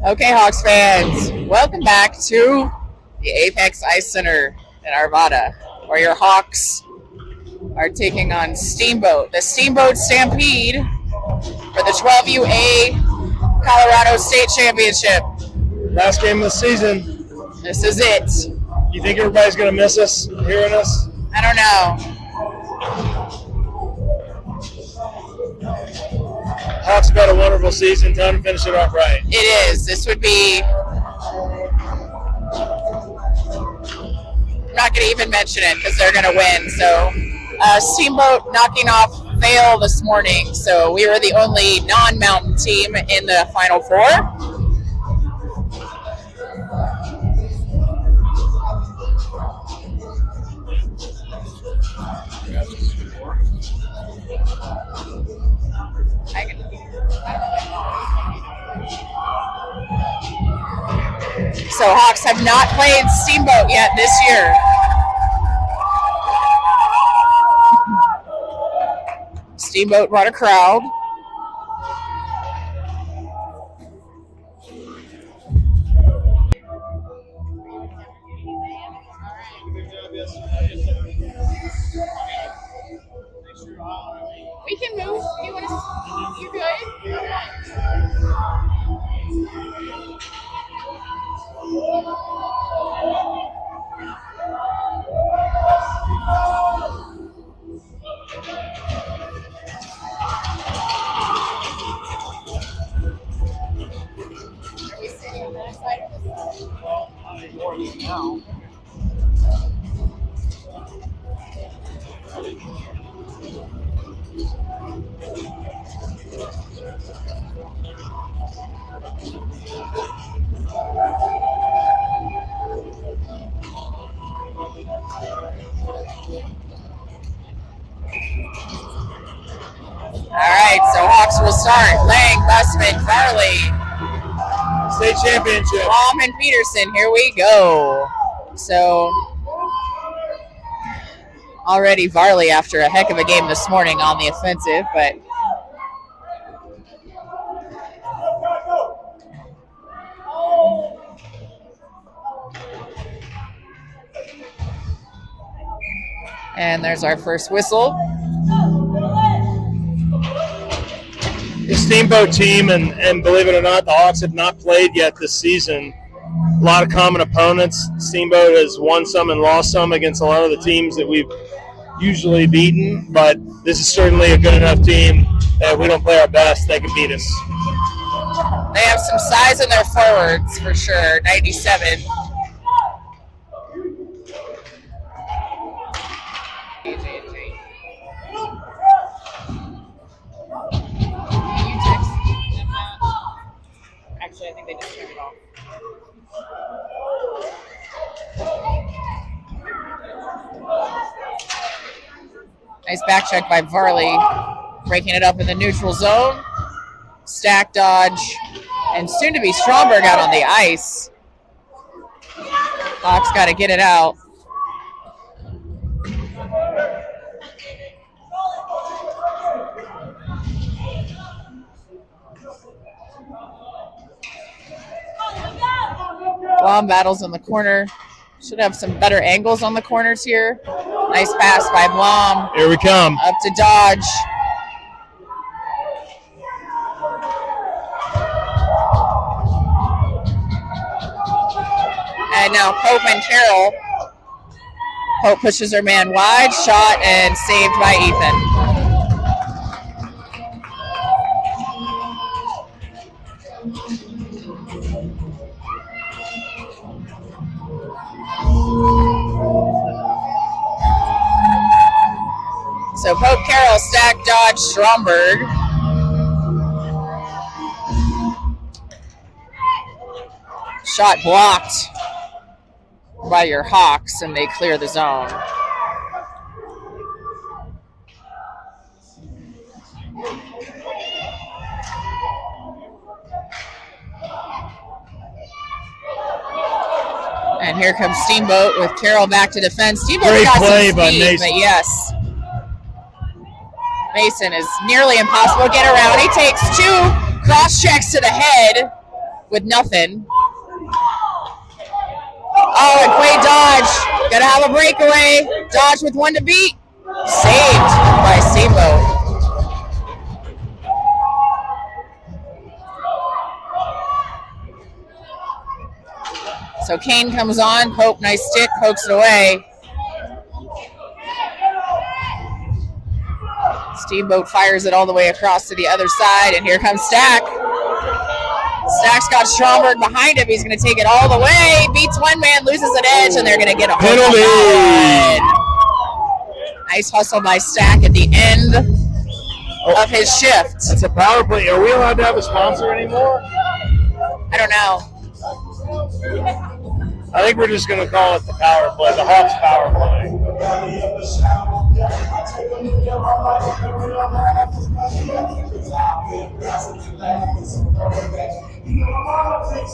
Okay, Hawks fans, welcome back to the Apex Ice Center in Arvada, where your Hawks are taking on Steamboat, the Steamboat Stampede for the 12UA Colorado State Championship. Last game of the season. This is it. You think everybody's going to miss us, hearing us? I don't know. Hawks have had a wonderful season. Time to finish it off right. It is. This would be... I'm not going to even mention it because they're going to win. So, Steamboat knocking off Vail this morning. So, we were the only non-mountain team in the Final Four. So Hawks have not played Steamboat yet this year. Steamboat brought a crowd. We can move. You want to? You good? Now. All right, so Hawks will start. Lang, Bussman, Farley. State championship. Blom and Peterson, here we go. So, already Varley after a heck of a game this morning on the offensive, but and there's our first whistle. The Steamboat team, and believe it or not, the Hawks have not played yet this season. A lot of common opponents. Steamboat has won some and lost some against a lot of the teams that we've usually beaten, but this is certainly a good enough team that if we don't play our best, they can beat us. They have some size in their forwards for sure, 97. Actually, I think they just turned it off. Nice back check by Varley, breaking it up in the neutral zone. Stack dodge, and soon to be Stromberg out on the ice. Hawks got to get it out. Blom battles in the corner. Should have some better angles on the corners here. Nice pass by Blom. Here we come. Up to Dodge. And now Pope and Carroll. Pope pushes her man wide. Shot and saved by Ethan. So Pope, Carroll, Stack, Dodge, Stromberg. Shot blocked by your Hawks, and they clear the zone. And here comes Steamboat with Carroll back to defend. Steamboat Great got play some by speed, Mason. but yes. Mason is nearly impossible to get around. He takes two cross checks to the head with nothing. Oh, and Quay dodge. Gotta have a breakaway. Dodge with one to beat. Saved by Steamboat. So Kane comes on. Pope, nice stick, pokes it away. Steamboat fires it all the way across to the other side, and here comes Stack. Stack's got Stromberg behind him. He's going to take it all the way. Beats one man, loses an edge, and they're going to get a penalty. Nice hustle by Stack at the end of his shift. It's a power play. Are we allowed to have a sponsor anymore? I don't know. I think we're just going to call it the power play, the Hawks power play.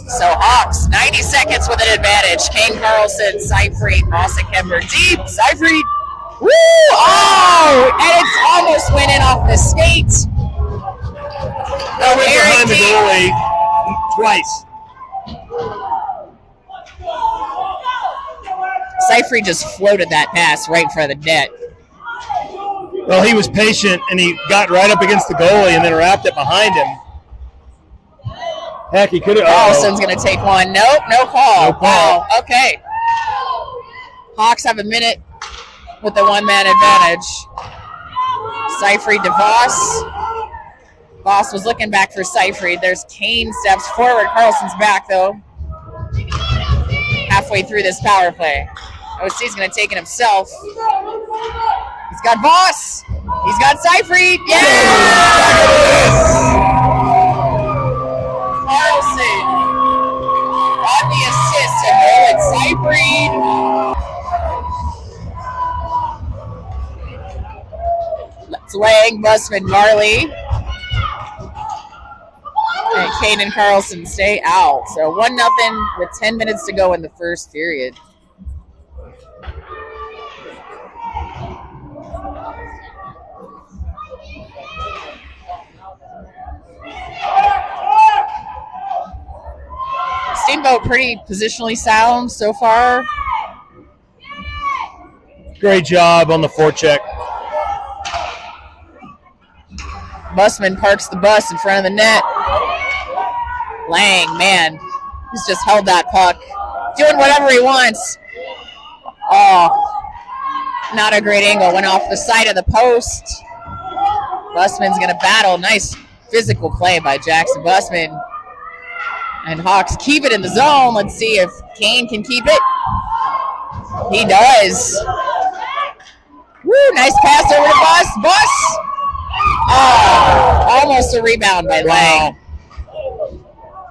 So Hawks, 90 seconds with an advantage. Kane Carlson, Seyfried, Mossekember deep. Seyfried, woo! Oh! And it's almost went in off the skate. That went behind the goalie twice. Seyfried just floated that pass right in front of the net. Well, he was patient, and he got right up against the goalie and then wrapped it behind him. Heck, he could have. Carlson's going to take one. Nope, no call. No call. Wow, okay. Hawks have a minute with the one-man advantage. Seyfried to Voss. Voss was looking back for Seyfried. There's Kane steps forward. Carlson's back, though. Halfway through this power play. OC's going to take it himself. He's got Voss. He's got Seyfried. Yeah! Carlson on the assist and Nolan Seyfried. Let's Lang, Busman, Marley. And Kane and Carlson stay out. So 1-0 with 10 minutes to go in the first period. Steamboat pretty positionally sound so far. Great job on the forecheck. Busman parks the bus in front of the net. Lang, man, he's just held that puck. Doing whatever he wants. Oh, not a great angle. Went off the side of the post. Busman's going to battle. Nice physical play by Jackson Busman. And Hawks keep it in the zone. Let's see if Kane can keep it. He does. Woo, nice pass over to Bus. Bus! Oh, almost a rebound by Lang.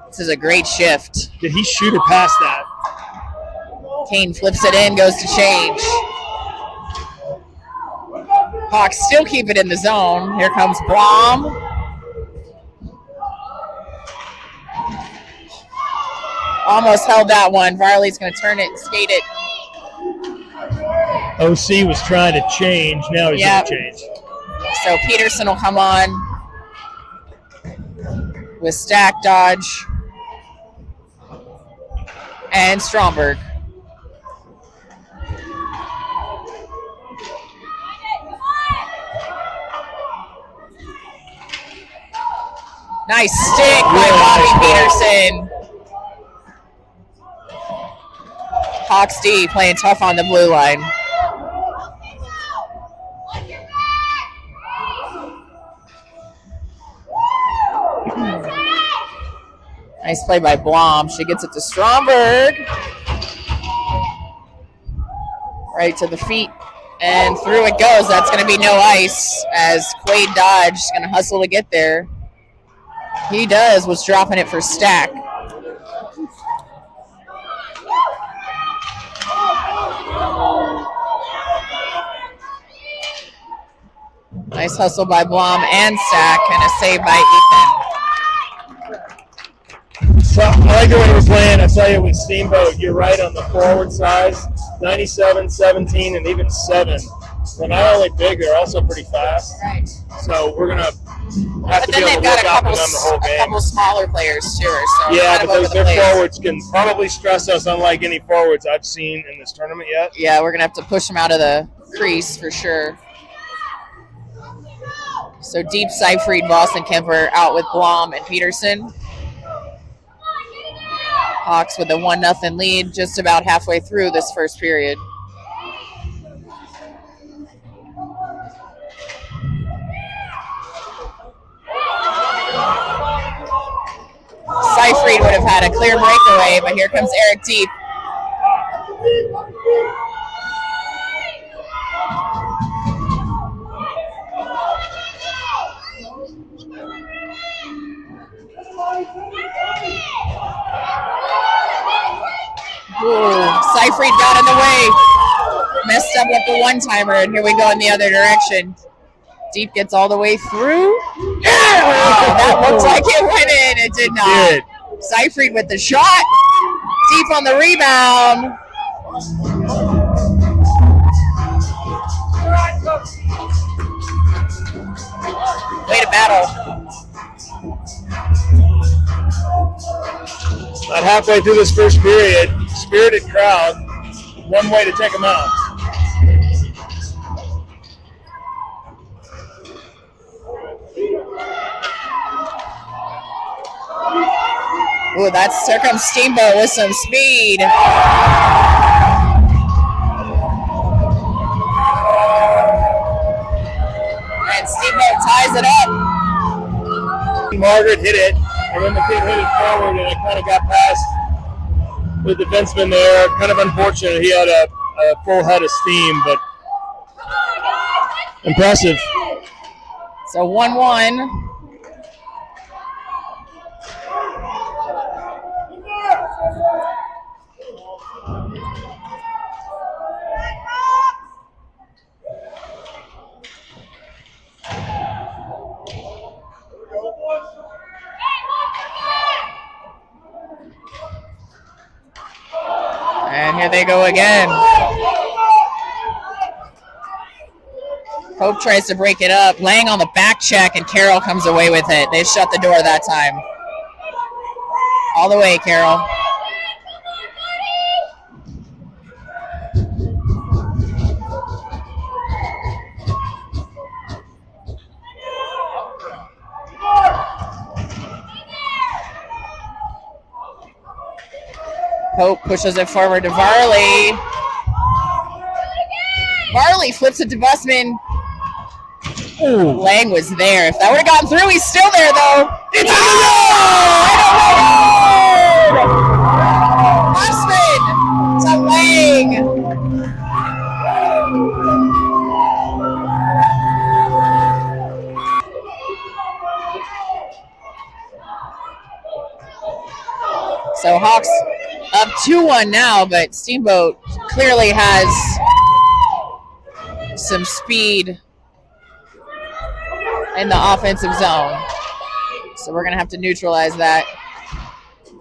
This is a great shift. Did he shoot or pass that? Kane flips it in, goes to change. Hawks still keep it in the zone. Here comes Blom. Almost held that one. Varley's going to turn it and skate it. OC was trying to change. Now he's going to change. So Peterson will come on with Stack, Dodge, and Stromberg. Nice stick by Bobby Peterson. Hawks D playing tough on the blue line. Nice play by Blom. She gets it to Stromberg. Right to the feet. And through it goes. That's going to be no ice as Quade Dodge is going to hustle to get there. He does. Was dropping it for Stack. Nice hustle by Blom and Stack, and a save by Ethan. So, I like the way he was playing. I tell you, with Steamboat, you're right on the forward size. 97, 17, and even 7. They're not only big, they're also pretty fast. Right. So we're going to have But to then be able they've to got look a out couple, for them the whole a game. couple smaller players too. So Yeah, kind of but over the their place. forwards can probably stress us unlike any forwards I've seen in this tournament yet. Yeah, we're gonna have to push them out of the crease for sure. So deep Seyfried, Voss, and Kemper out with Blom and Peterson. Hawks with a 1-0 lead just about halfway through this first period. Seyfried would have had a clear breakaway, but here comes Eric Deep. Ooh, Seyfried got in the way. Messed up with the one-timer, and here we go in the other direction. Deep gets all the way through. Yeah! Wow, that looked like it went in. It did not. Seyfried with the shot. Deep on the rebound. Way to battle. About halfway through this first period, spirited crowd. One way to take them out. Ooh, that's here comes Steamboat with some speed. And Steamboat ties it up. Margaret hit it, and then the kid hit it forward, and it kind of got past the defenseman there. Kind of unfortunate. He had a full head of steam, but impressive. So 1-1. And here they go again. Hope tries to break it up. Laying on the back check, and Carroll comes away with it. They shut the door that time. All the way, Carroll. Pope pushes it forward to Varley. Varley flips it to Busman. Ooh. Lang was there. If that would have gotten through, he's still there, though. It's Busman to Lang. So Hawks up 2-1 now, but Steamboat clearly has some speed in the offensive zone. So we're going to have to neutralize that.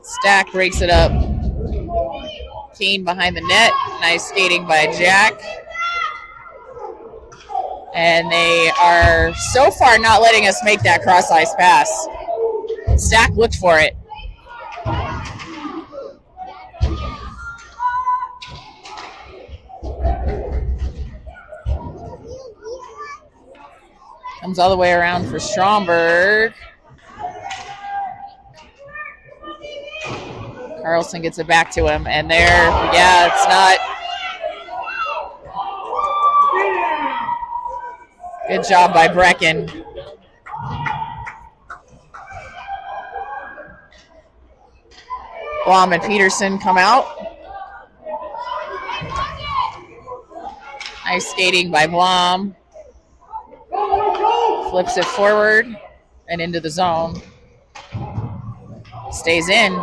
Stack breaks it up. Keane behind the net. Nice skating by Jack. And they are so far not letting us make that cross-ice pass. Stack looked for it. Comes all the way around for Stromberg. Carlson gets it back to him, and there, yeah, it's not. Good job by Brecken. Blom and Peterson come out. Nice skating by Blom. Flips it forward and into the zone. Stays in.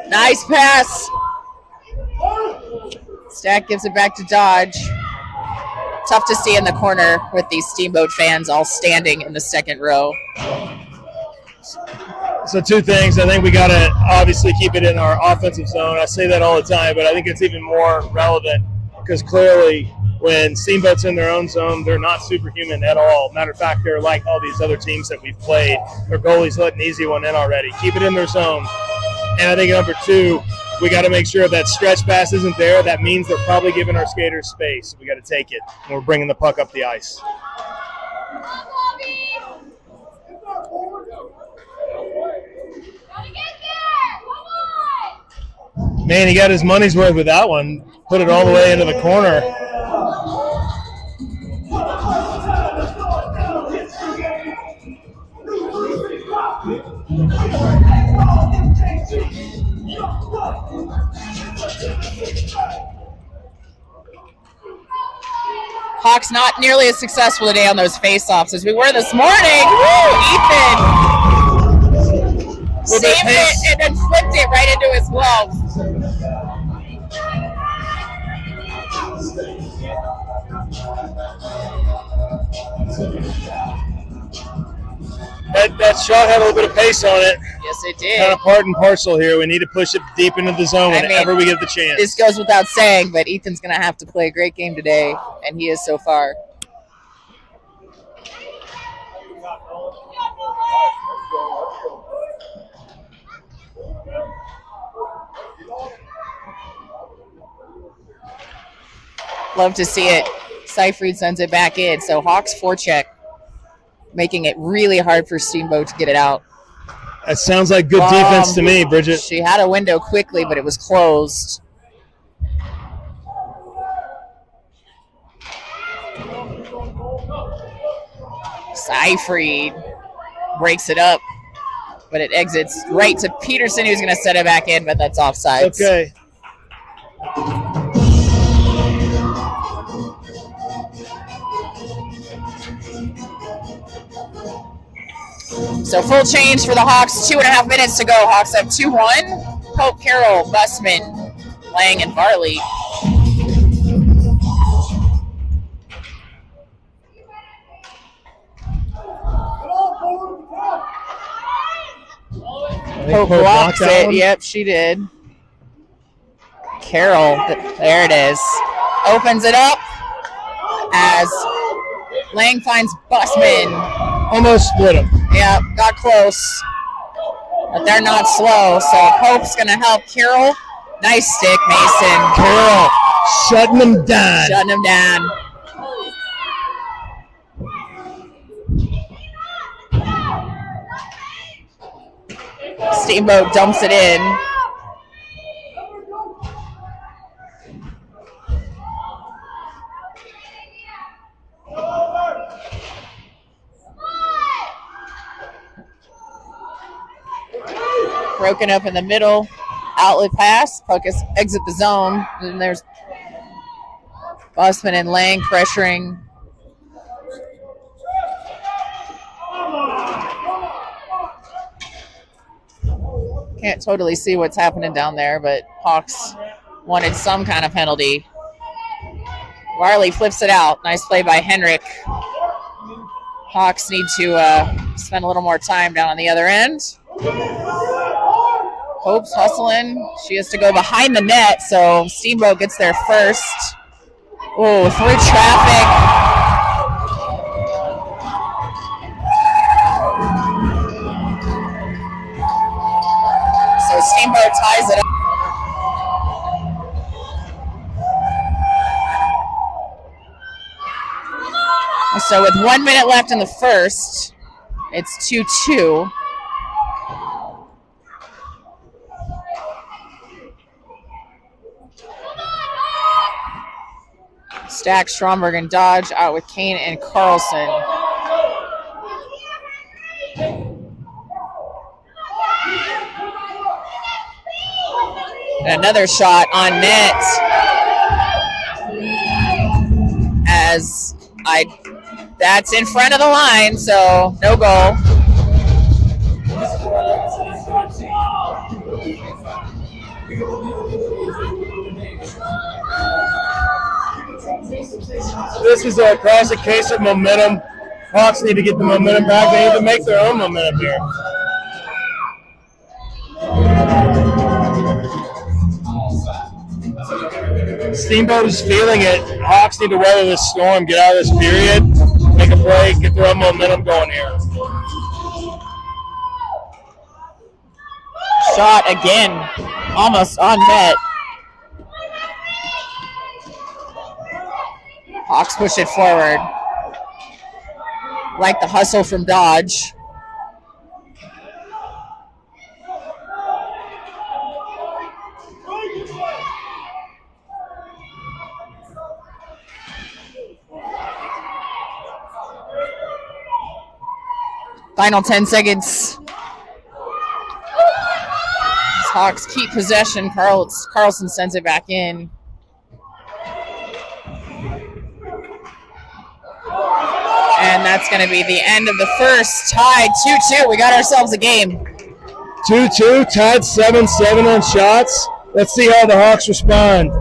Nice pass. Stack gives it back to Dodge. Tough to see in the corner with these Steamboat fans all standing in the second row. So two things. I think we got to obviously keep it in our offensive zone. I say that all the time, but I think it's even more relevant because clearly when Steamboat's in their own zone, they're not superhuman at all. Matter of fact, they're like all these other teams that we've played. Their goalie's let an easy one in already. Keep it in their zone. And I think number 2, we got to make sure that stretch pass isn't there. That means they're probably giving our skaters space. We got to take it when we're bringing the puck up the ice. Man, he got his money's worth with that one. Put it all the way into the corner. Hawks not nearly as successful today on those face-offs as we were this morning. Woo, Ethan saved it and then flipped it right into his glove. That shot had a little bit of pace on it. Yes, it did. Kind of part and parcel here. We need to push it deep into the zone whenever we get the chance. This goes without saying, but Ethan's going to have to play a great game today, and he is so far. Love to see it. Seyfried sends it back in, so Hawks forecheck, making it really hard for Steamboat to get it out. That sounds like good defense to me, Bridget. She had a window quickly, but it was closed. Seyfried breaks it up, but it exits right to Peterson, who's going to set it back in, but that's offside. Okay. So full change for the Hawks. 2.5 minutes to go. Hawks have 2-1. Pope, Carroll, Bussman, Lang, and Varley. Pope blocks it. Yep, she did. Carroll, there it is. Opens it up as Lang finds Bussman. Almost split him. Yeah, got close. But they're not slow, so Pope's going to help Carroll. Nice stick, Mason. Carroll shutting him down. Shutting him down. Steamboat dumps it in. Broken up in the middle. Outlet pass. Puck is exit the zone. And there's Bussman and Lang pressuring. Can't totally see what's happening down there, but Hawks wanted some kind of penalty. Varley flips it out. Nice play by Henrik. Hawks need to spend a little more time down on the other end. Hope's hustling. She has to go behind the net, so Steamboat gets there first. Oh, through traffic. So Steamboat ties it up. So with 1 minute left in the first, it's 2-2. Stack, Stromberg, and Dodge out with Kane and Carlson. And another shot on net that's in front of the line, so no goal. This is a classic case of momentum. Hawks need to get the momentum back. They need to make their own momentum here. Steamboat is feeling it. Hawks need to weather this storm, get out of this period, make a play, get their own momentum going here. Shot again, almost on net. Hawks push it forward. Like the hustle from Dodge. Final 10 seconds. Hawks keep possession. Carlson sends it back in. And that's going to be the end of the first. Tied 2-2. We got ourselves a game. 2-2, tied 7-7 on shots. Let's see how the Hawks respond.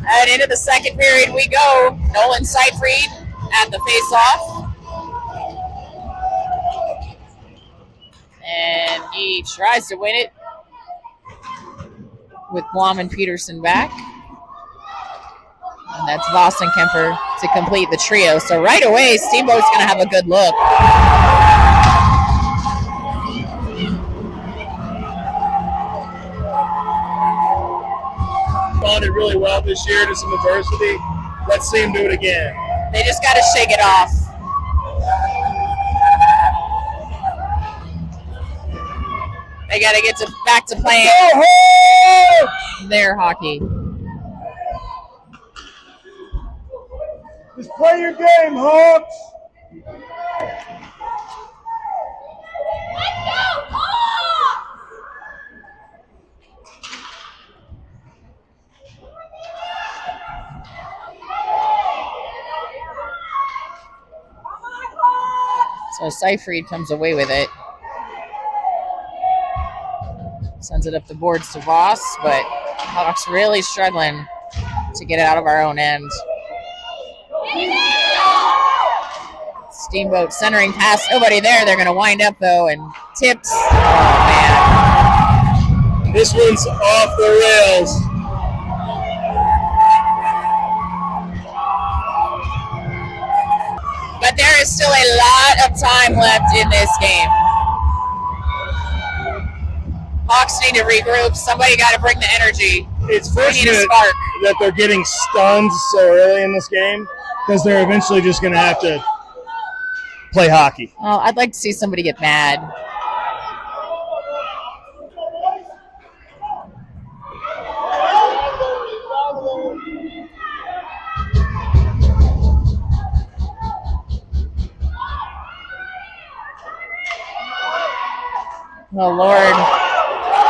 And into the second period we go. Nolan Seyfried at the face-off. And he tries to win it with Blom and Peterson back. And that's Voss and Kemper to complete the trio. So right away, Steamboat's going to have a good look. Responded really well this year to some adversity. Let's see him do it again. They just got to shake it off. They got to get back to playing their hockey. Just play your game, Hawks. So Seyfried comes away with it. Sends it up the boards to Voss, but Hawks really struggling to get it out of our own end. Steamboat centering pass. Nobody there. They're going to wind up, though, and tipped. Oh, man. This one's off the rails. But there is still a lot of time left in this game. Hawks need to regroup. Somebody got to bring the energy. It's fortunate that they're getting stunned so early in this game because they're eventually just going to have to play hockey. Well, I'd like to see somebody get mad. Oh, Lord.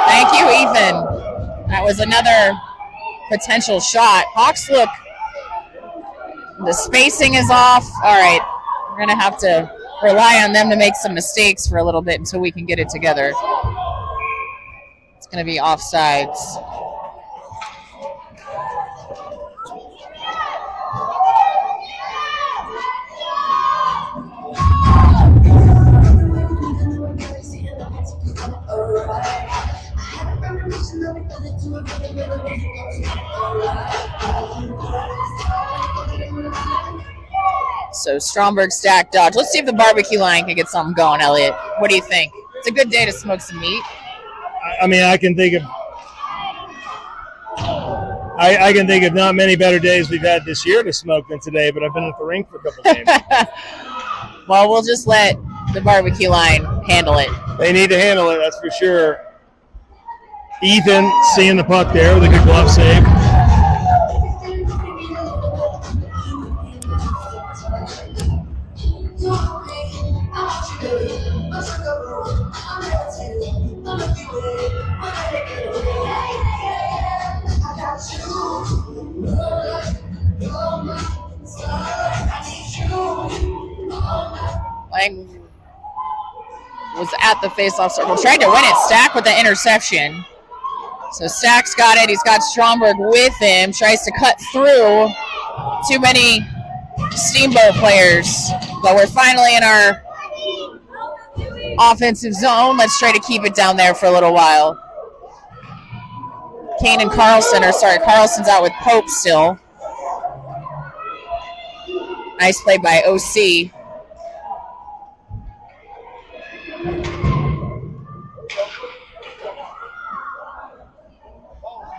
Thank you, Ethan. That was another potential shot. Hawks look, the spacing is off. All right, we're going to have to rely on them to make some mistakes for a little bit until we can get it together. It's going to be offsides. So Stromberg, Stack, Dodge. Let's see if the barbecue line can get something going, Elliot. What do you think? It's a good day to smoke some meat. I mean, I can think of not many better days we've had this year to smoke than today, but I've been at the rink for a couple games. Well, we'll just let the barbecue line handle it. They need to handle it, that's for sure. Ethan seeing the puck there with a good glove save. Lang was at the face-off circle, tried to win it. Stack with the interception. So Stack's got it. He's got Stromberg with him. Tries to cut through. Too many Steamboat players. But we're finally in our offensive zone. Let's try to keep it down there for a little while. Kane and Carlson Carlson's out with Pope still. Nice play by OC.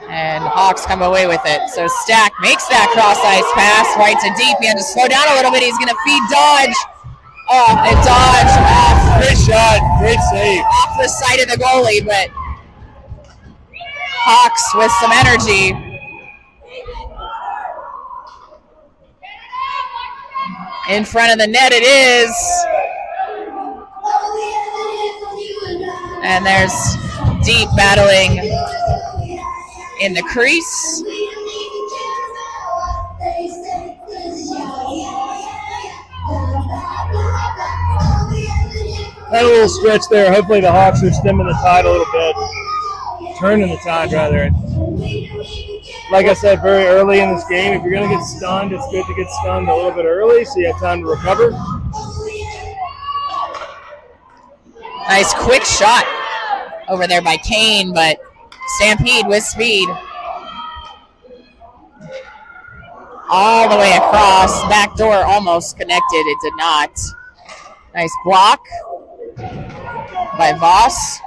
And Hawks come away with it. So Stack makes that cross-ice pass right to deep. He had to slow down a little bit. He's going to feed Dodge. Oh, and Dodge off. Great shot. Great save. Off the side of the goalie, but Hawks with some energy. In front of the net it is. And there's Deep battling in the crease. Had a little stretch there. Hopefully the Hawks are stemming the tide a little bit. Turning the tide, rather. Like I said, very early in this game, if you're going to get stunned, it's good to get stunned a little bit early so you have time to recover. Nice quick shot over there by Kane, but Stampede with speed. All the way across. Back door almost connected. It did not. Nice block by Voss.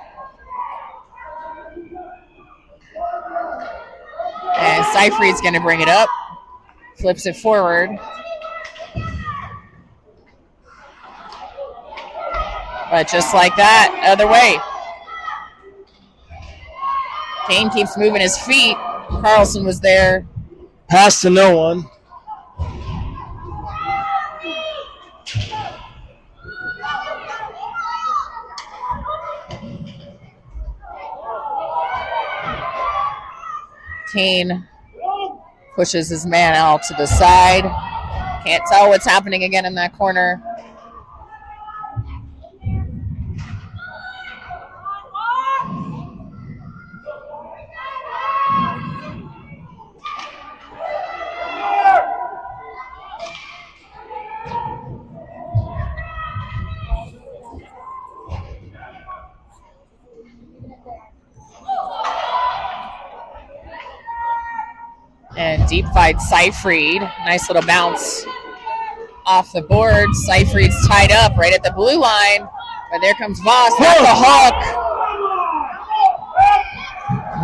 And Seyfried's going to bring it up. Flips it forward. But just like that, other way. Kane keeps moving his feet. Carlson was there. Pass to no one. Kane pushes his man out to the side. Can't tell what's happening again in that corner. And deep fight Seyfried. Nice little bounce off the board. Seyfried's tied up right at the blue line. But there comes Voss. That's a hook.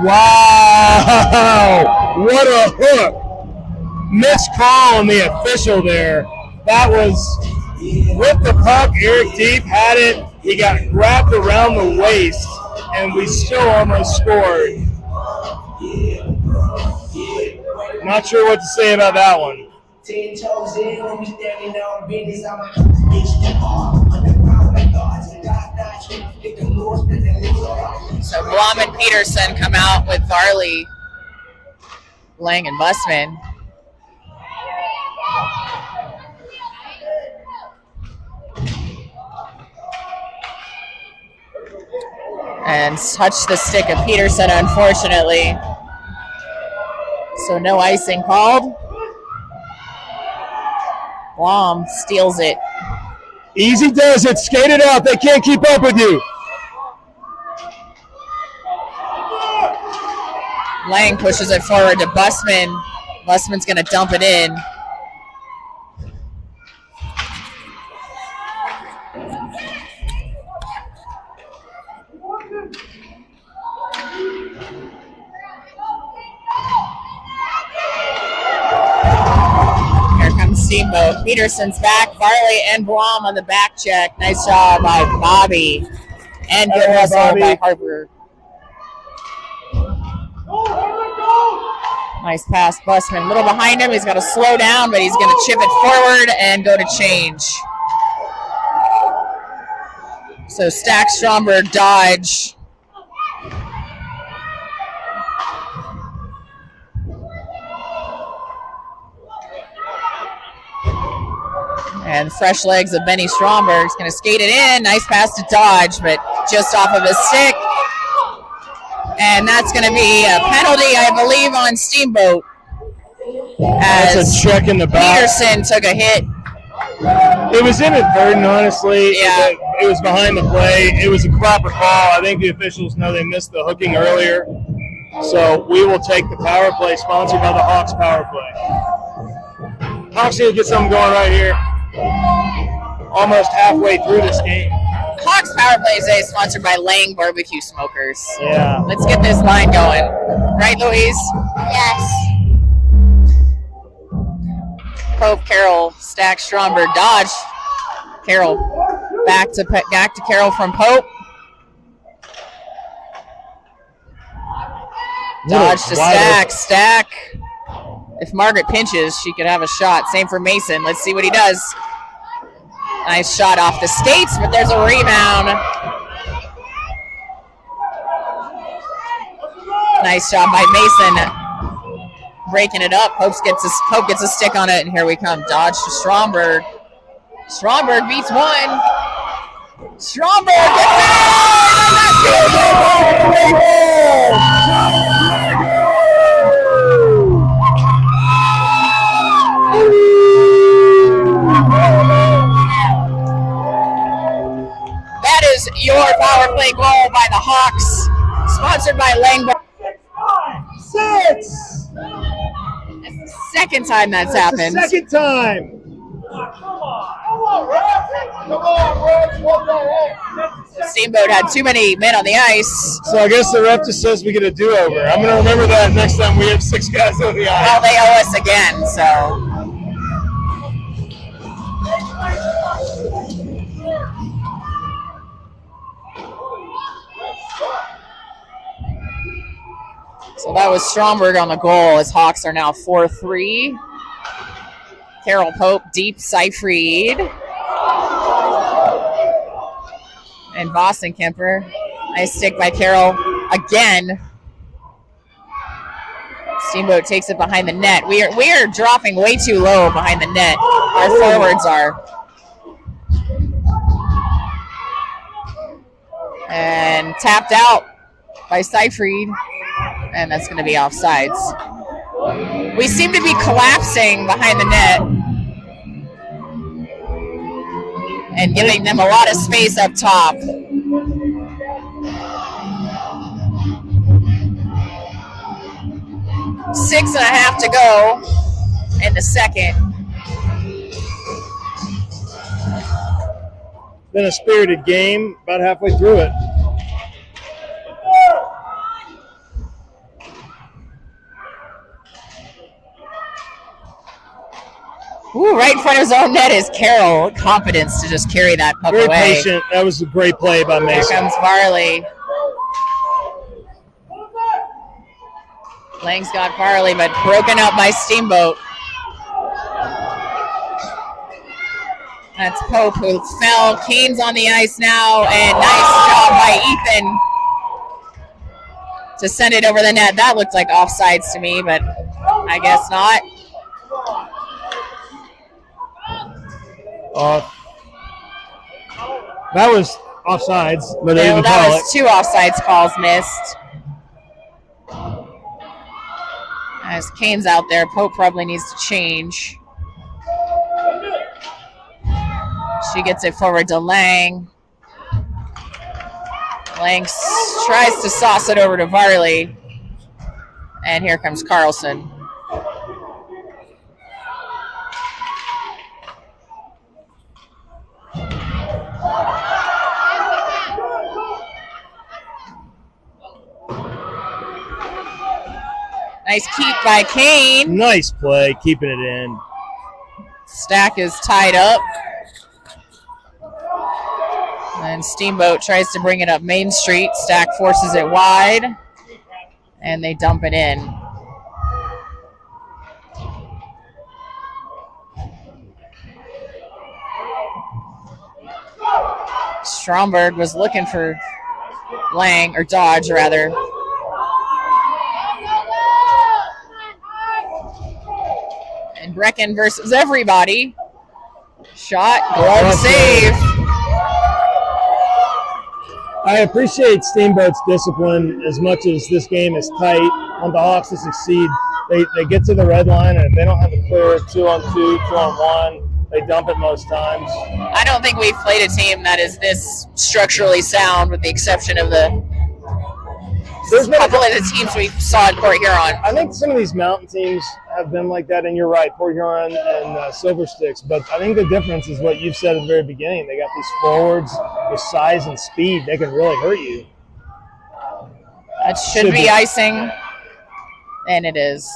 Wow. What a hook. Missed call on the official there. That was with the puck. Eric Deep had it. He got grabbed around the waist. And we still almost scored. Not sure what to say about that one. So Blom and Peterson come out with Varley, Lang, and Bussman. And touch the stick of Peterson, unfortunately. So no icing called. Blom steals it. Easy does it. Skate it out. They can't keep up with you. Lang pushes it forward to Bussman. Bussman's going to dump it in. Steamboat. Peterson's back. Farley and Blom on the back check. Nice job by Bobby. And good hustle by Harper. Nice pass, Busman. A little behind him. He's got to slow down, but he's going to chip it forward and go to change. So Stack, Stromberg, dodge. And fresh legs of Benny Stromberg's going to skate it in. Nice pass to Dodge, but just off of his stick. And that's going to be a penalty, I believe, on Steamboat. That's a check in the back. Peterson took a hit. It was inadvertent, honestly. Yeah. It was behind the play. It was a proper call. I think the officials know they missed the hooking earlier. So we will take the power play sponsored by the Hawks power play. Hawks need to get something going right here. Almost halfway through this game. Hawks Power Play today is sponsored by Lang Barbecue Smokers. Yeah. Let's get this line going. Right, Louise? Yes. Pope, Carroll, Stack, Stromberg, Dodge. Carroll. Back to Carroll from Pope. Dodge to Stack. Stack. If Margaret pinches, she could have a shot. Same for Mason. Let's see what he does. Nice shot off the skates, but there's a rebound. Nice job by Mason. Breaking it up. Pope gets a stick on it, and here we come. Dodge to Stromberg. Stromberg beats one. Stromberg gets That is your power play goal by the Hawks, sponsored by Lang. 6. That's the second time that's happened. Second time. Steamboat had too many men on the ice. So I guess the ref just says we get a do-over. I'm going to remember that next time we have 6 guys on the Well, ice. they owe us again, so. So that was Stromberg on the goal as Hawks are now 4-3. Carroll Pope, deep Seyfried. And Boston Kemper. Nice stick by Carroll again. Steamboat takes it behind the net. We are dropping way too low behind the net. Our forwards are. And tapped out by Seyfried. And that's going to be offsides. We seem to be collapsing behind the net and giving them a lot of space up top. 6.5 to go in the second. Been a spirited game, about halfway through it. Ooh, right in front of his own net is Carroll. Confidence to just carry that puck Very away. patient. That was a great play by Here Mason. comes Varley. Lang's got Varley, but broken up by Steamboat. That's Pope who fell. Kane's on the ice now, and nice job by Ethan to send it over the net. That looked like offsides to me, but I guess not. That was offsides, but they didn't That call was it. 2 offsides calls missed. As Kane's out there, Pope probably needs to change. She gets it forward to Lang. Lang tries to sauce it over to Varley. And here comes Carlson. Nice keep by Kane. Nice play, keeping it in. Stack is tied up. And Steamboat tries to bring it up Main Street. Stack forces it wide. And they dump it in. Stromberg was looking for Lang, or Dodge rather. And Brecken versus everybody. Shot, glove save. I appreciate Steamboat's discipline as much as this game is tight. On the Hawks to succeed, they get to the red line, and if they don't have a clear 2-on-2, 2-on-1, they dump it most times. I don't think we've played a team that is this structurally sound, with the exception of the couple of the teams we saw at Port Huron. I think some of these mountain teams have been like that, and you're right, Port Huron and Silver Sticks. But I think the difference is what you've said at the very beginning. They got these forwards with size and speed. They can really hurt you. That should be icing, and it is.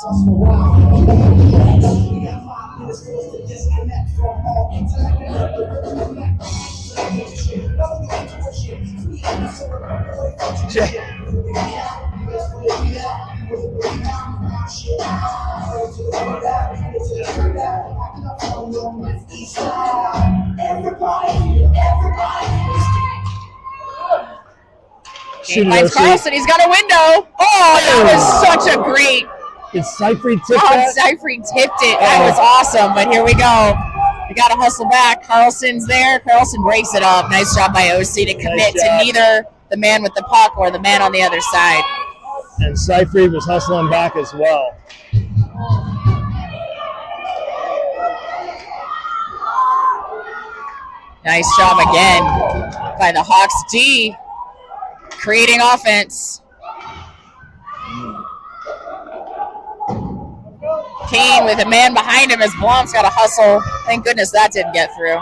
Finds Carlson. He's got a window. Oh, that was such a great. Did Seifried tip that? Seifried tipped it. That was awesome. But here we go. We got to hustle back. Carlson's there. Carlson breaks it up. Nice job by OC to commit to neither the man with the puck or the man on the other side. And Seifried was hustling back as well. Nice job again by the Hawks D, creating offense. Kane with a man behind him as Blom's got to hustle. Thank goodness that didn't get through.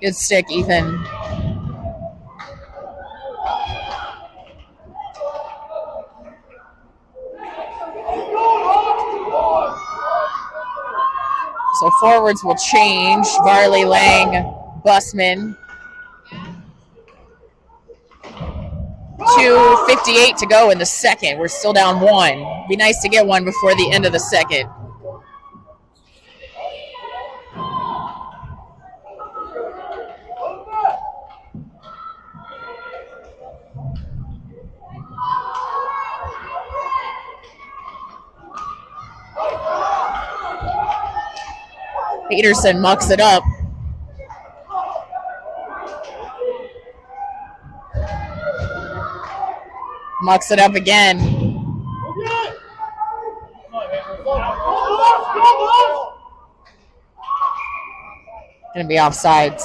Good stick, Ethan. So forwards will change. Varley, Lang, Busman. 2:58 to go in the second. We're still down one. Be nice to get one before the end of the second. Peterson mucks it up. Mucks it up again. Gonna be offsides.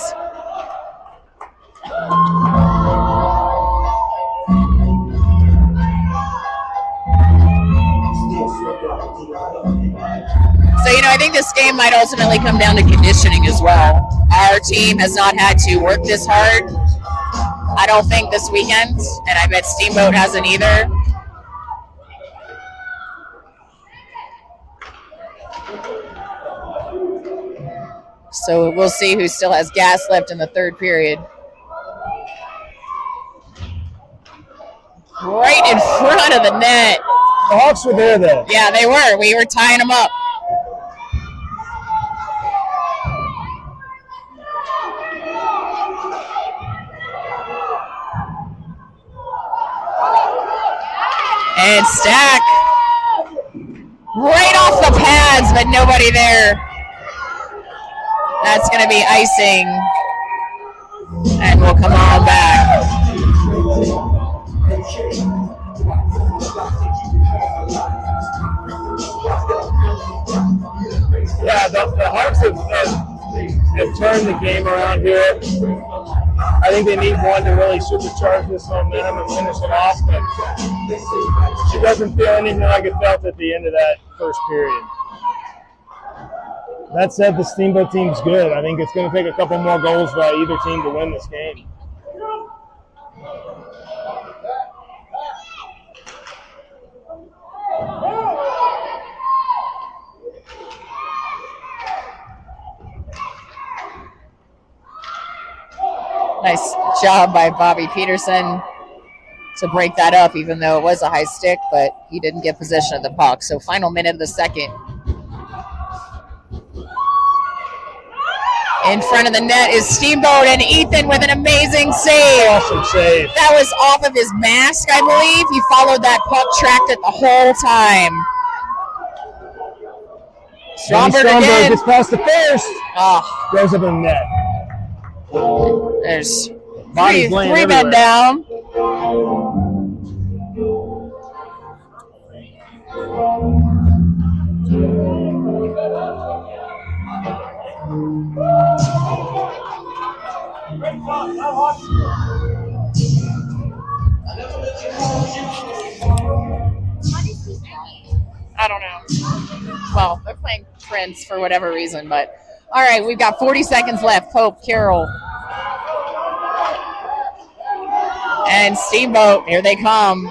So, I think this game might ultimately come down to conditioning as well. Our team has not had to work this hard, I don't think, this weekend, and I bet Steamboat hasn't either. So we'll see who still has gas left in the third period. Right in front of the net. The Hawks were there, though. Yeah, they were. We were tying them up. And Stack. Right off the pads, but nobody there. That's going to be icing. And we'll come on back. Yeah, the Hawks have turned the game around here. I think they need one to really supercharge this momentum and finish it off, but she doesn't feel anything like it felt at the end of that first period. That said, the Steamboat team's good. I think it's going to take a couple more goals by either team to win this game. job by Bobby Peterson to break that up, even though it was a high stick, but he didn't get possession of the puck. So final minute of the second. In front of the net is Steamboat, and Ethan with an amazing save. Awesome save. That was off of his mask, I believe. He followed that puck, tracked it the whole time. Stromberg again. Gets past the first. Oh. Goes up in the net. There's Bodies three laying men everywhere. down. I don't know. Well, they're playing Prince for whatever reason, but all right, we've got 40 seconds left. Pope, Carroll, and Steamboat. Here they come.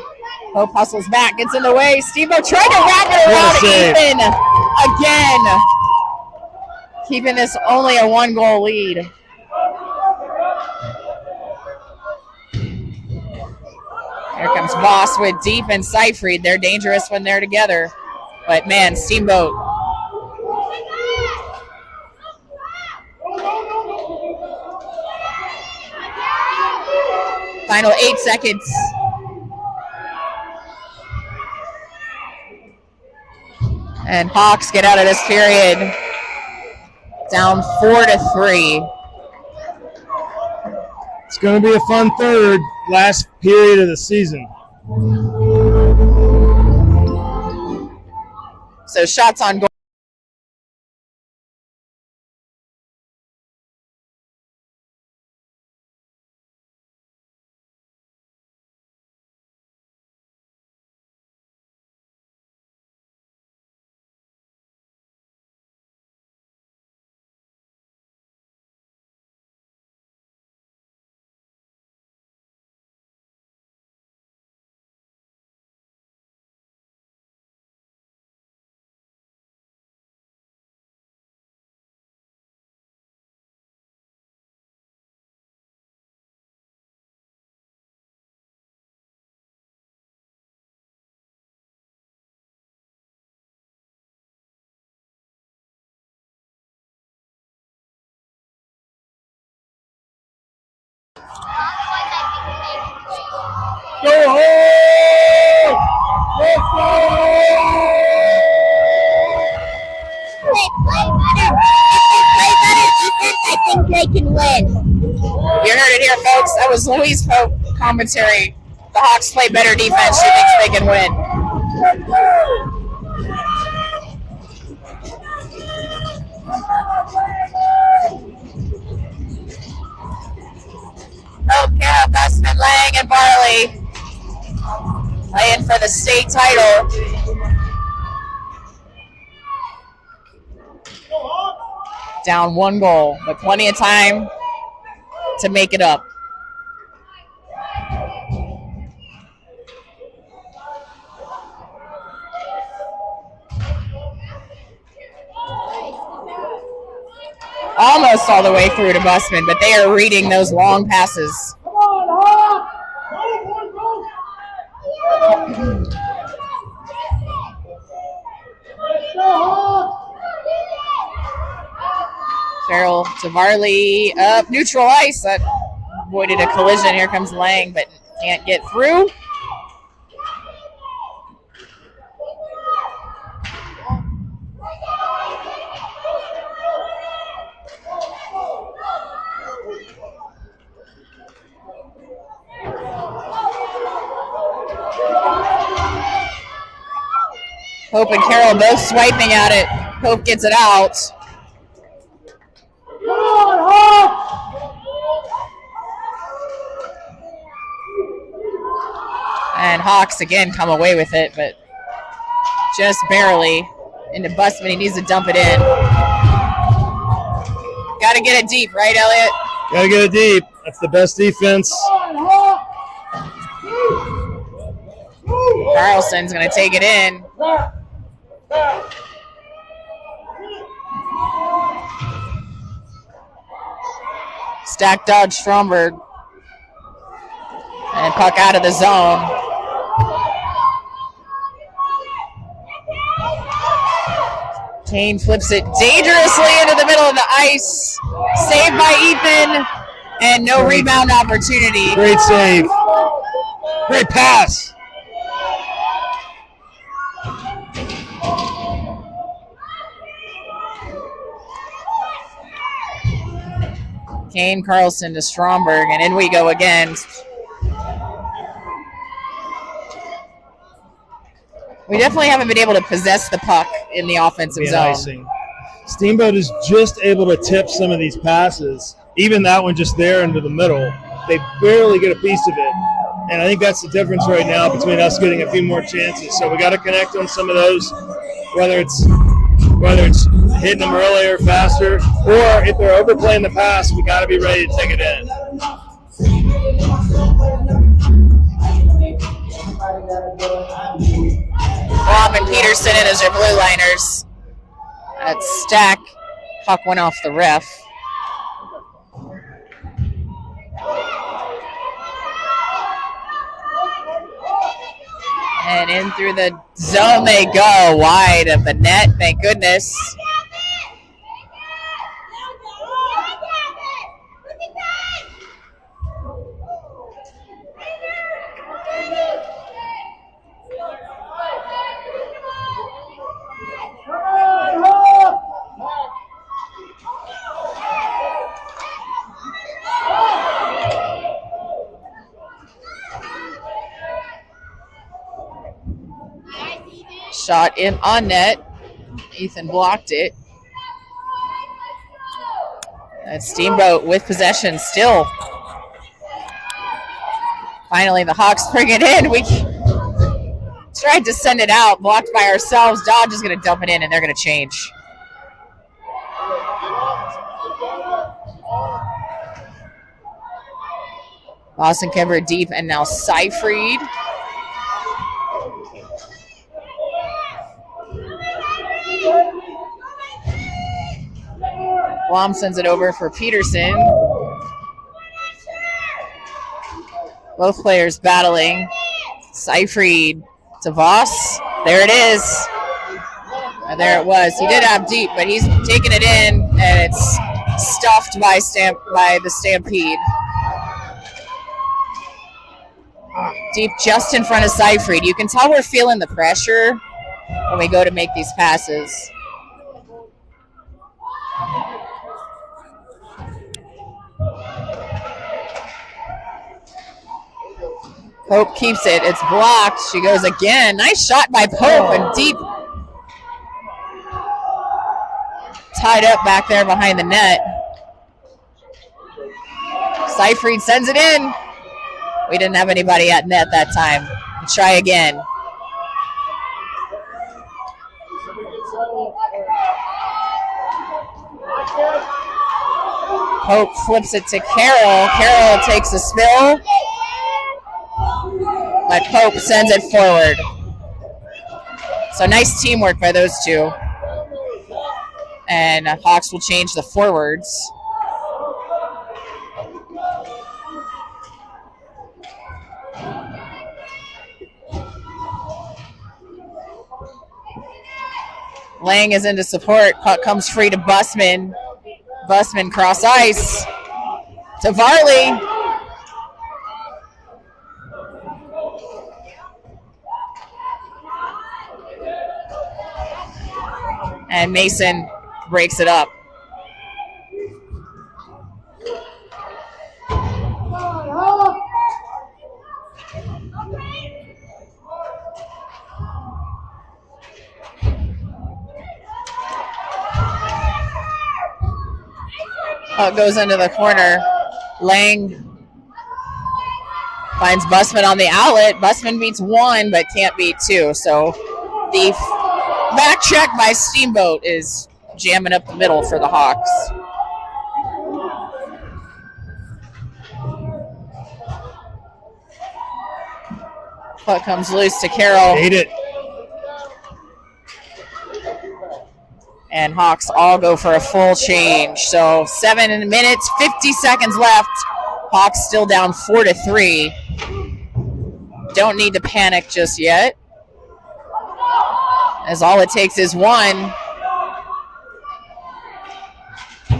Pope hustles back, gets in the way. Steamboat tried to wrap it around Ethan again, keeping this only a 1-goal lead. Here comes Voss with deep and Seyfried. They're dangerous when they're together. But, man, Steamboat. Final 8 seconds. And Hawks get out of this period down 4-3. It's going to be a fun third, last period of the season. So shots on goal. Go home! Let's go! I think they can win. You heard it here, folks. That was Louise Pope commentary. The Hawks play better defense. She thinks they can win. Pope, Carroll, Gusman, Lang, and Barley playing for the state title. Down 1 goal, but plenty of time to make it up. Almost all the way through to Busman, but they are reading those long passes. Come on, Farrell to Varley up neutral ice. That avoided a collision. Here comes Lang, but can't get through. Pope and Carroll both swiping at it. Pope gets it out. And Hawks again come away with it, but just barely into Busman. He needs to dump it in. Got to get it deep, right, Elliot? Got to get it deep. That's the best defense. Carlson's going to take it in. Stack dodge Stromberg. And puck out of the zone. Kane flips it dangerously into the middle of the ice. Saved by Ethan. And no rebound opportunity. Great save. Great pass. Kane Carlson to Stromberg, and in we go again. We definitely haven't been able to possess the puck in the offensive zone. Icing. Steamboat is just able to tip some of these passes. Even that one just there into the middle. They barely get a piece of it. And I think that's the difference right now between us getting a few more chances. So we got to connect on some of those, whether it's hitting them earlier, faster, or if they're overplaying the pass, we got to be ready to take it in. Bob and Peterson in as their blue liners. At Stack, puck went off the ref. And in through the zone they go, wide of the net, thank goodness. Shot in on net. Ethan blocked it. And Steamboat with possession still. Finally, the Hawks bring it in. We tried to send it out, blocked by ourselves. Dodge is going to dump it in, and they're going to change. Boston Kemper deep, and now Seyfried. Blom sends it over for Peterson. Both players battling. Seyfried to Voss. There it is. And there it was. He did have deep, but he's taking it in, and it's stuffed by the Stampede. Deep just in front of Seyfried. You can tell we're feeling the pressure when we go to make these passes. Pope keeps it. It's blocked. She goes again. Nice shot by Pope, and deep. Tied up back there behind the net. Seyfried sends it in. We didn't have anybody at net that time. We'll try again. Pope flips it to Carroll. Carroll takes a spill. But Pope sends it forward. So nice teamwork by those two. And Hawks will change the forwards. Lang is into support. Puck comes free to Busman. Busman cross ice to Varley. And Mason breaks it up. Puck goes into the corner. Lang finds Busman on the outlet. Busman beats one, but can't beat two. So the back check by Steamboat is jamming up the middle for the Hawks. Puck comes loose to Carroll. Hate it. And Hawks all go for a full change. So 7 minutes, 50 seconds left. Hawks still down 4-3. don't need to panic just yet, as all it takes is one.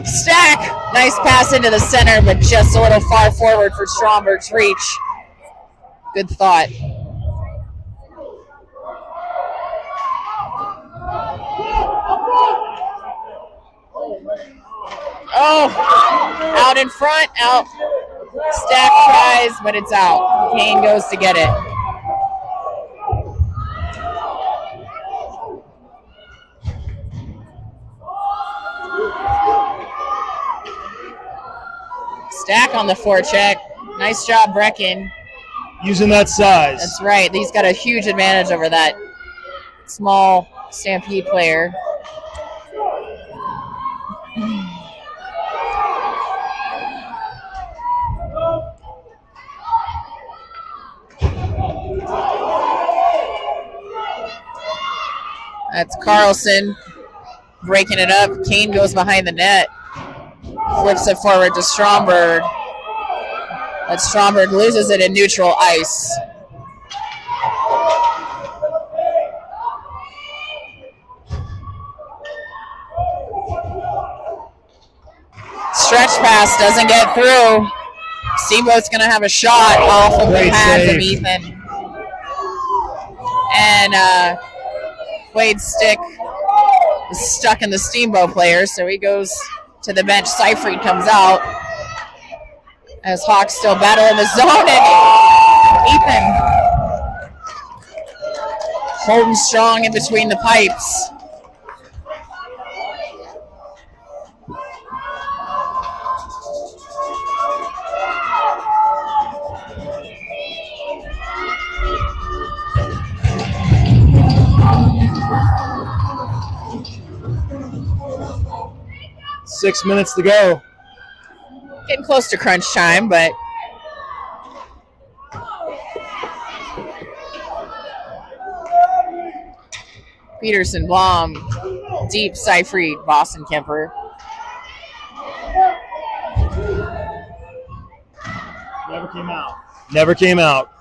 Stack, nice pass into the center, but just a little far forward for Stromberg's reach. Good thought. Oh, out in front, out. Stack tries, but it's out. Kane goes to get it. Stack on the forecheck. Nice job, Brecken. Using that size. That's right. He's got a huge advantage over that small Stampede player. That's Carlson breaking it up. Kane goes behind the net. Flips it forward to Stromberg. But Stromberg loses it in neutral ice. Stretch pass doesn't get through. Steamboat's going to have a shot off of the pads of Ethan. And Quade's stick is stuck in the Steamboat player, so he goes to the bench. Seyfried comes out as Hawks still battle in the zone, and Ethan holding strong in between the pipes. Six minutes to go. Getting close to crunch time, but Peterson, Blom, deep, Seyfried, Boston Kemper. Never came out. Never came out.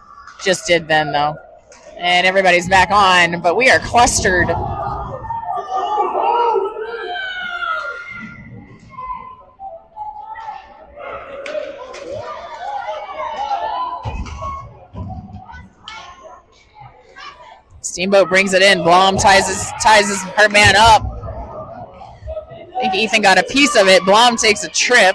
Just did then, though. And everybody's back on, but we are clustered. Steamboat brings it in. Blom ties her man up. I think Ethan got a piece of it. Blom takes a trip.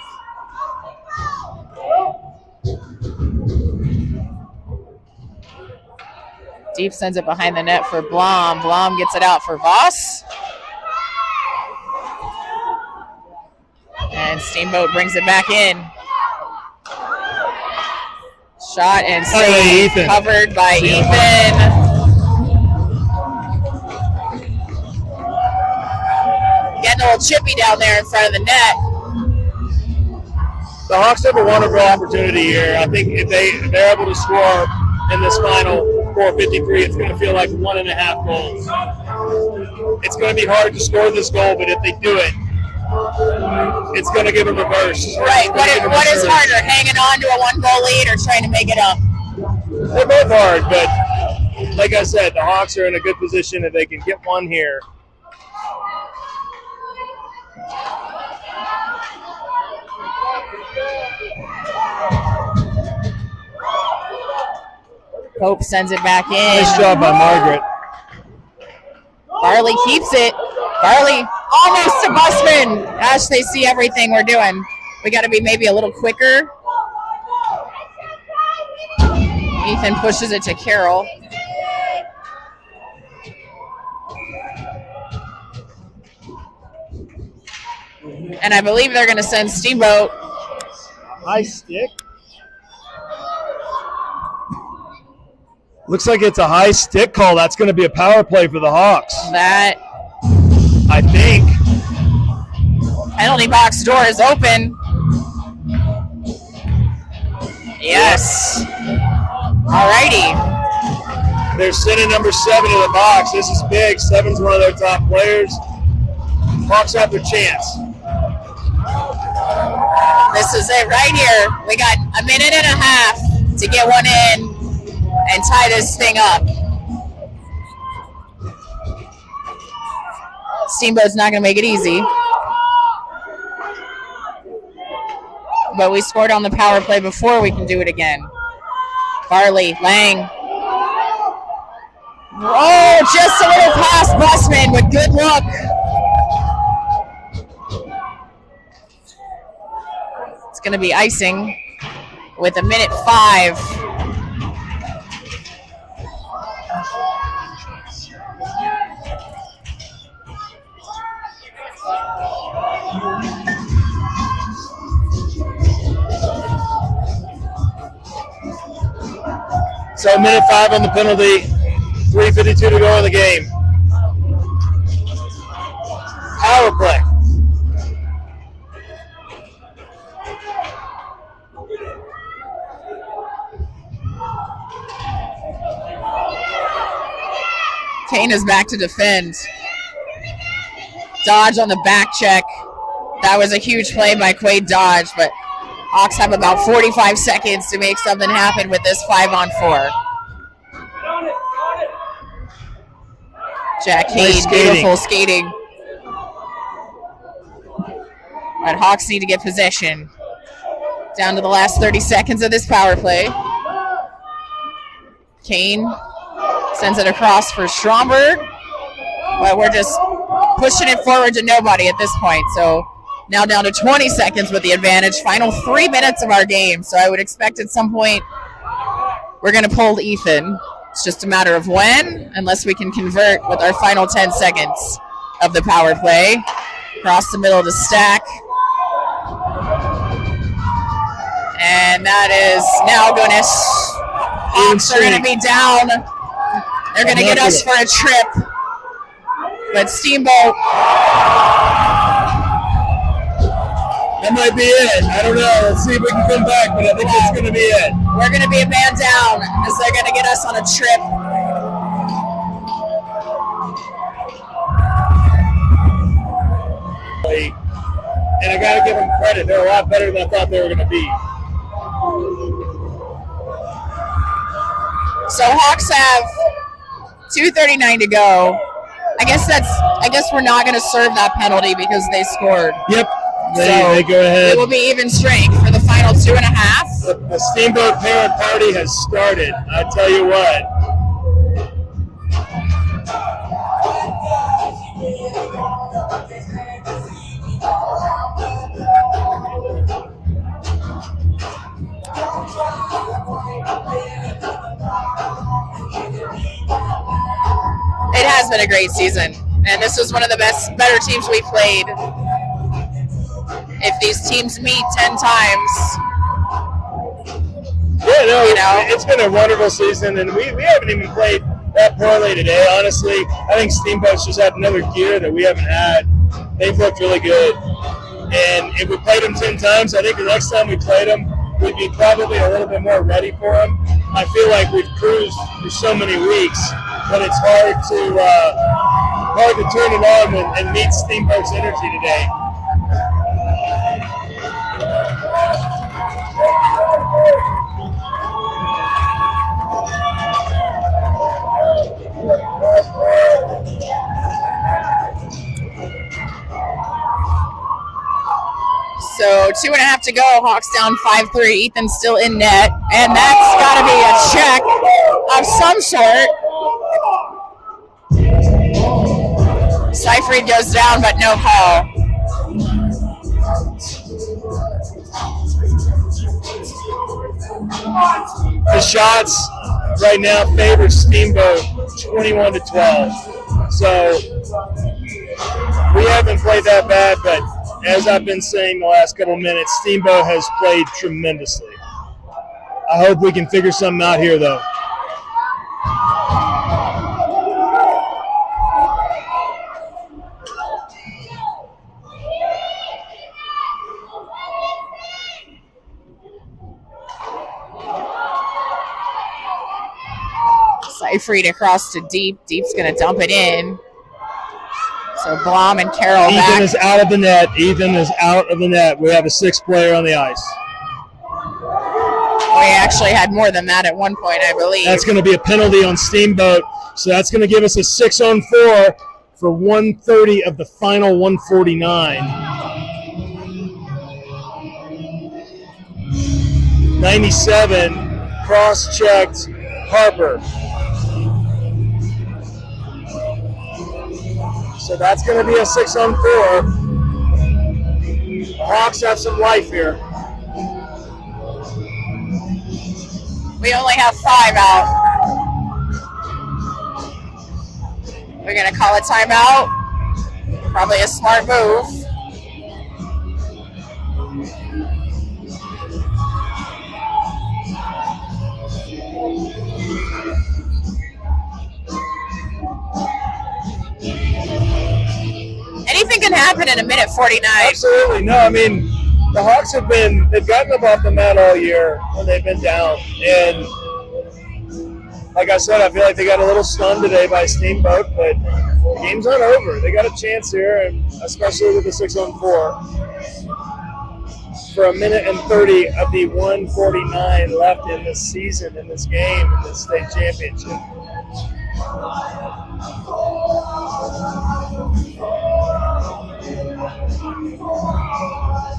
Deep sends it behind the net for Blom. Blom gets it out for Voss. And Steamboat brings it back in. Shot and save covered by Ethan. Getting a little chippy down there in front of the net. The Hawks have a wonderful opportunity here. I think if they're able to score in this final 4:53, it's going to feel like 1.5 goals. It's going to be hard to score this goal, but if they do it, it's going to give them a burst. Right. What is harder, hanging on to a 1-goal lead or trying to make it up? They're both hard, but like I said, the Hawks are in a good position if they can get one here. Pope sends it back in. Nice job by Margaret. Barley keeps it. Barley almost to Busman. Gosh, they see everything we're doing. We got to be maybe a little quicker. Ethan pushes it to Carroll. And I believe they're going to send Steamboat. High stick. Looks like it's a high stick call. That's going to be a power play for the Hawks. That, I think. penalty box door is open. Yes. Alrighty. They're sending number 7 to the box. This is big. 7's one of their top players. Hawks have their chance. This is it right here. We got a minute and a half to get one in. and tie this thing up. Steamboat's not going to make it easy. But we scored on the power play before. We can do it again. Barley, Lang. Oh, just a little past Bussman with good luck. It's going to be icing with 1:05. So 1:05 on the penalty, 3:52 to go in the game. Power play. Kane is back to defend. Dodge on the back check. That was a huge play by Quade Dodge, but Hawks have about 45 seconds to make something happen with this 5-on-4. Jack Kane, beautiful skating. But Hawks need to get possession. Down to the last 30 seconds of this power play. Kane sends it across for Stromberg. But we're just pushing it forward to nobody at this point. So now down to 20 seconds with the advantage. Final 3 minutes of our game. So I would expect at some point we're going to pull Ethan. It's just a matter of when, unless we can convert with our final 10 seconds of the power play. Across the middle to Stack. And that is now going to... Hawks are going to be down. They're going to get us for a trip. But Steamboat... That might be it. I don't know. Let's see if we can come back, but I think that's going to be it. We're going to be a man down as they're going to get us on a trip. And I got to give them credit. They're a lot better than I thought they were going to be. So Hawks have 2:39 to go. I guess we're not going to serve that penalty because they scored. Yep. So they go ahead. It will be even strength for the final 2.5. The Steamboat parent party has started. I tell you what. It has been a great season, and this was one of the better teams we played. If these teams meet 10 times, it's been a wonderful season, and we haven't even played that poorly today, honestly. I think Steamboat's just had another gear that we haven't had. They've looked really good. And if we played them 10 times, I think the next time we played them, we'd be probably a little bit more ready for them. I feel like we've cruised for so many weeks that it's hard to turn it on and meet Steamboat's energy today. So 2.5 to go. Hawks down 5-3. Ethan's still in net, and that's got to be a check of some sort. Seyfried goes down, but no call. The shots right now favor Steamboat 21-12. So we haven't played that bad, but as I've been saying the last couple minutes, Steamboat has played tremendously. I hope we can figure something out here, though. Seyfried across to Deep. Deep's going to dump it in. So Blom and Carroll back. Ethan is out of the net. Ethan is out of the net. We have a sixth player on the ice. We actually had more than that at one point, I believe. That's going to be a penalty on Steamboat. So that's going to give us a 6-on-4 for 130 of the final 149. 97, cross-checked Harper. So that's going to be a 6-on-4. The Hawks have some life here. We only have 5 out. We're going to call a timeout. Probably a smart move. Anything can happen in a minute 49. Absolutely. No, I mean, the Hawks they've gotten up off the mat all year when they've been down. And like I said, I feel like they got a little stunned today by Steamboat, but the game's not over. They got a chance here, and especially with the 6-on-4. For a minute and 30 of the 149 left in this season, in this game, in this state championship.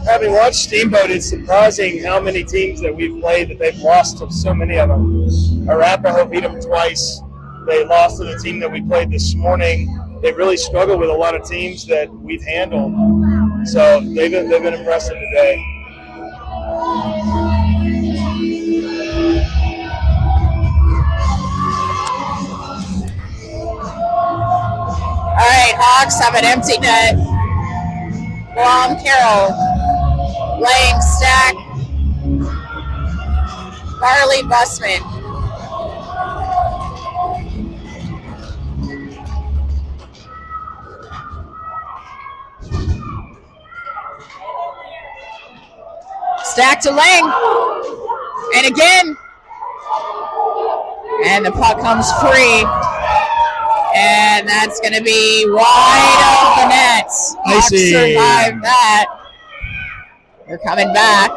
Having watched Steamboat, it's surprising how many teams that we've played that they've lost to. So many of them. Arapahoe beat them twice. They lost to the team that we played this morning. They've really struggled with a lot of teams that we've handled. So they've been impressive today. All right, Hawks have an empty net. Blom, Carroll, Lang, Stack, Farley, Busman. Stack to Lang. And again. And the puck comes free. And that's going to be wide off the net. Hawks survive that. They're coming back.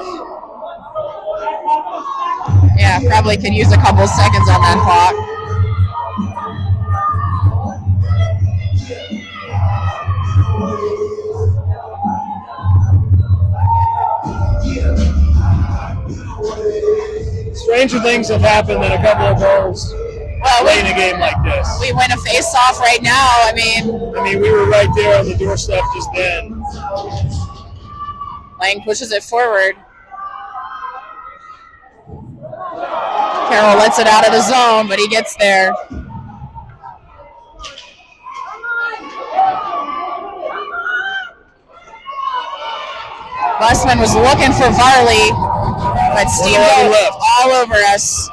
Yeah, probably could use a couple seconds on that clock. Stranger things have happened than a couple of goals. Well, playing a game like this. We win a face-off right now. I mean, we were right there on the doorstep just then. Lang pushes it forward. Carroll lets it out of the zone, but he gets there. Busman was looking for Varley, but Steamboat all over us.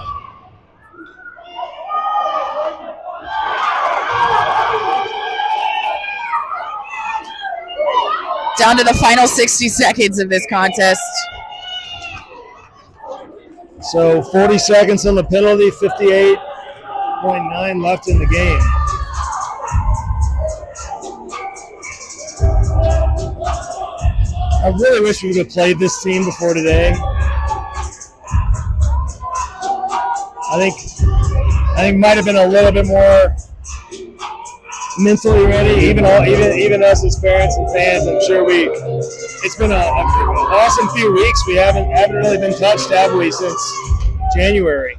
Down to the final 60 seconds of this contest. So 40 seconds on the penalty, 58.9 left in the game. I really wish we would have played this team before today. I think might have been a little bit more mentally ready, even us as parents and fans. I'm sure it's been an awesome few weeks. We haven't really been touched, have we, since January.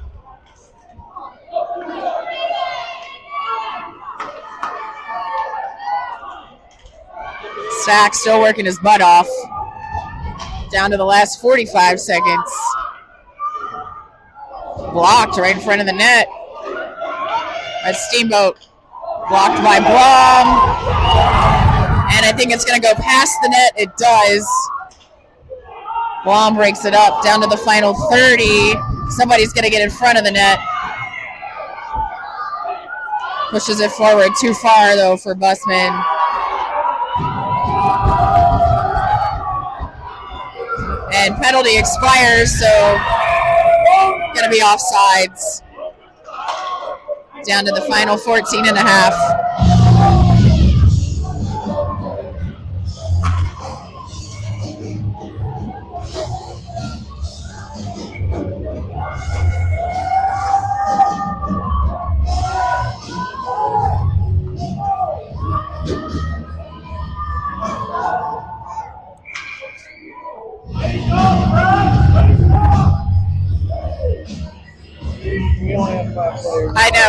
Stack still working his butt off. Down to the last 45 seconds. Blocked right in front of the net. That's Steamboat. Blocked by Blom. And I think it's going to go past the net. It does. Blom breaks it up down to the final 30. Somebody's going to get in front of the net. Pushes it forward too far, though, for Busman. And penalty expires, so going to be offsides. Down to the final 14 and a half.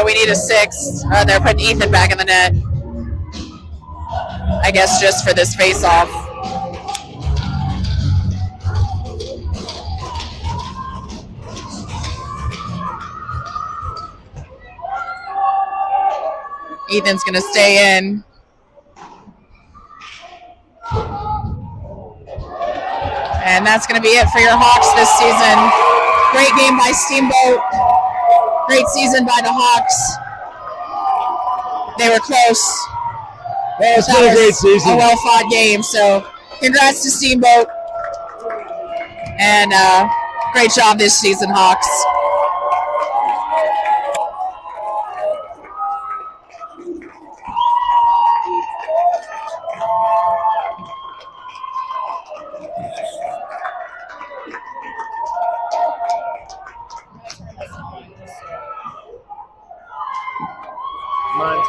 we need a sixth. They're putting Ethan back in the net. I guess just for this face-off. Ethan's going to stay in. And that's going to be it for your Hawks this season. Great game by Steamboat. Great season by the Hawks. They were close. Well, it's been a great season. A well-fought game. So congrats to Steamboat. And great job this season, Hawks. Mine's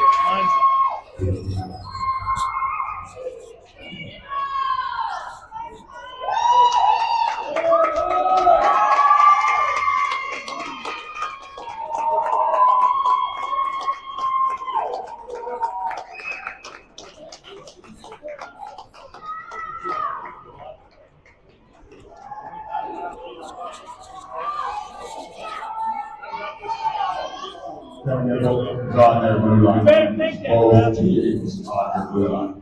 is on their blue line. Both teams on their blue line.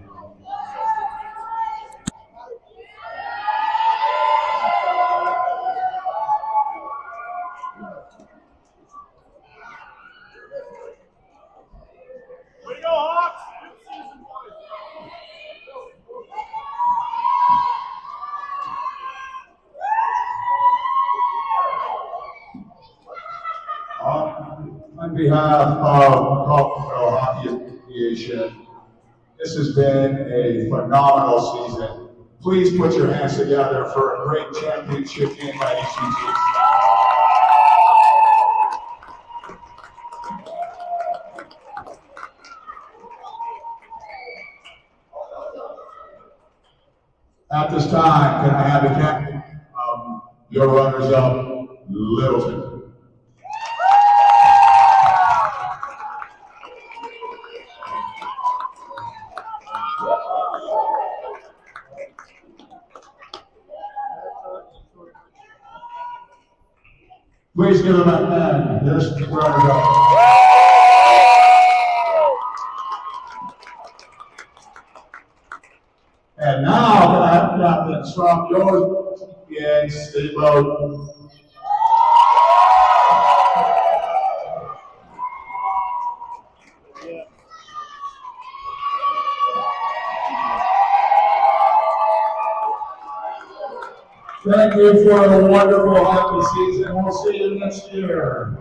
Way to go, Hawks! On behalf of Colorado Hockey Association, this has been a phenomenal season. Please put your hands together for a great championship game by these two teams. At this time, can I have the captain, your runners-up, Littleton. Please give them a hand. Here's the runners-up. And now, can I have captains from your and Steamboat. Thank you for a wonderful hockey season. We'll see you next year.